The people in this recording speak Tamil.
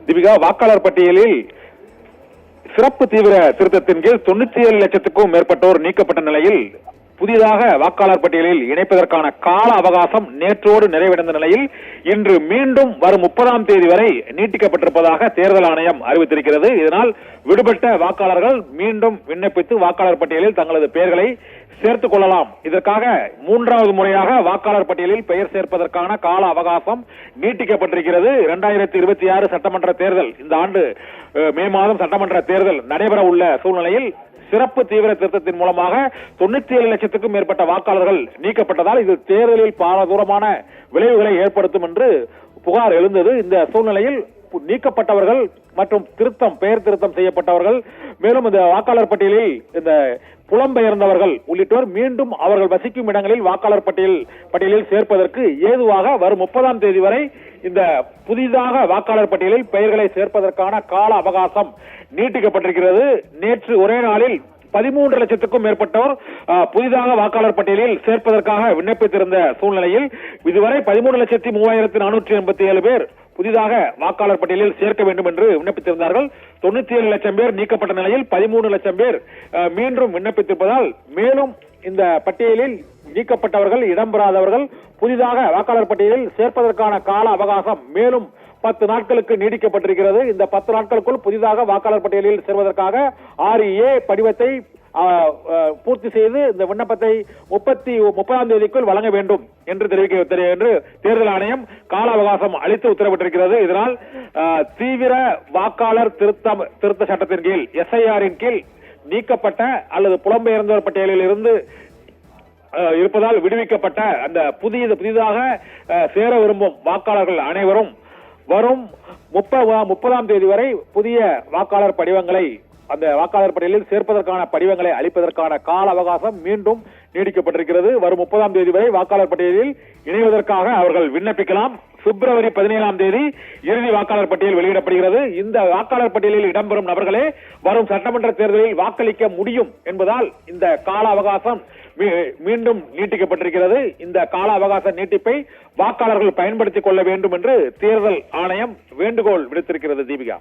தீபிகா, வாக்காளர் பட்டியலில் சிறப்பு தீவிர திருத்தத்தின் கீழ் 97 லட்சத்துக்கும் மேற்பட்டோர் நீக்கப்பட்ட நிலையில் புதிதாக வாக்காளர் பட்டியலில் இணைப்பதற்கான கால அவகாசம் நேற்றோடு நிறைவடைந்த நிலையில் இன்று மீண்டும் வரும் 30ஆம் தேதி வரை நீட்டிக்கப்பட்டிருப்பதாக தேர்தல் ஆணையம் அறிவித்திருக்கிறது. இதனால் விடுபட்ட வாக்காளர்கள் மீண்டும் விண்ணப்பித்து வாக்காளர் பட்டியலில் தங்களது பெயர்களை சேர்த்துக் கொள்ளலாம். இதற்காக 3வது முறையாக வாக்காளர் பட்டியலில் பெயர் சேர்ப்பதற்கான கால அவகாசம் நீட்டிக்கப்பட்டிருக்கிறது. 2026 சட்டமன்ற தேர்தல், இந்த ஆண்டு மே மாதம் சட்டமன்ற தேர்தல் நடைபெற உள்ள சூழ்நிலையில் சிறப்பு தீவிர திருத்தத்தின் மூலமாக 97 லட்சத்துக்கும் மேற்பட்ட வாக்காளர்கள் நீக்கப்பட்டதால் இது தேர்தலில் பாரதூரமான விளைவுகளை ஏற்படுத்தும் என்று புகார் எழுந்தது. இந்த சூழ்நிலையில் நீக்கப்பட்டவர்கள் மற்றும் பெயர் திருத்தம் செய்யப்பட்டவர்கள், மேலும் இந்த வாக்காளர் பட்டியலில் இந்த புலம்பெயர்ந்தவர்கள் உள்ளிட்டோர் மீண்டும் அவர்கள் வசிக்கும் இடங்களில் வாக்காளர் பட்டியலில் சேர்ப்பதற்கு ஏதுவாக வரும் 30ஆம் தேதி வரை இந்த புதிதாக வாக்காளர் பட்டியலில் பெயர்களை சேர்ப்பதற்கான கால அவகாசம் நீட்டிக்கப்பட்டிருக்கிறது. நேற்று ஒரே நாளில் 13 லட்சத்துக்கும் மேற்பட்டோர் புதிதாக வாக்காளர் பட்டியலில் சேர்ப்பதற்காக விண்ணப்பித்திருந்த சூழ்நிலையில் இதுவரை 13,03,487 பேர் புதிதாக வாக்காளர் பட்டியலில் சேர்க்க வேண்டும் என்று விண்ணப்பித்திருந்தார்கள். 97 லட்சம் பேர் நீக்கப்பட்ட நிலையில் 13 லட்சம் பேர் மீண்டும் விண்ணப்பித்திருப்பதால் மேலும் இந்த பட்டியலில் நீக்கப்பட்டவர்கள், இடம்பெறாதவர்கள் புதிதாக வாக்காளர் பட்டியலில் சேர்ப்பதற்கான கால அவகாசம் மேலும் 10 நாட்களுக்கு நீடிக்கப்பட்டிருக்கிறது. இந்த 10 நாட்களுக்குள் புதிதாக வாக்காளர் பட்டியலில் சேர்வதற்காக 6A படிவத்தை பூர்த்தி செய்து இந்த விண்ணப்பத்தை 30ஆம் தேதிக்குள் வழங்க வேண்டும் என்று தேர்தல் ஆணையம் கால அவகாசம் அளித்து உத்தரவிட்டிருக்கிறது. இதனால் தீவிர வாக்காளர் திருத்த சட்டத்தின் கீழ் SIR-இன் கீழ் நீக்கப்பட்ட அல்லது புலம்பெயர்ந்தோர் பட்டியலில் இருந்து இருப்பதால் விடுவிக்கப்பட்ட அந்த புதிதாக சேர விரும்பும் வாக்காளர்கள் அனைவரும் வரும் 30ஆம் தேதி வரை புதிய வாக்காளர் படிவங்களை அந்த வாக்காளர் பட்டியலில் சேர்ப்பதற்கான படிவங்களை அளிப்பதற்கான கால அவகாசம் மீண்டும் நீடிக்கப்பட்டிருக்கிறது. வரும் 30ஆம் தேதி வரை வாக்காளர் பட்டியலில் இணைவதற்காக அவர்கள் விண்ணப்பிக்கலாம். பிப்ரவரி 17ஆம் தேதி இறுதி வாக்காளர் பட்டியல் வெளியிடப்படுகிறது. இந்த வாக்காளர் பட்டியலில் இடம்பெறும் நபர்களே வரும் சட்டமன்ற தேர்தலில் வாக்களிக்க முடியும் என்பதால் இந்த கால அவகாசம் மீண்டும் நீட்டிக்கப்பட்டிருக்கிறது. இந்த கால அவகாச நீட்டிப்பை வாக்காளர்கள் பயன்படுத்திக் கொள்ள வேண்டும் என்று தேர்தல் ஆணையம் வேண்டுகோள் விடுத்திருக்கிறது. தீபிகா.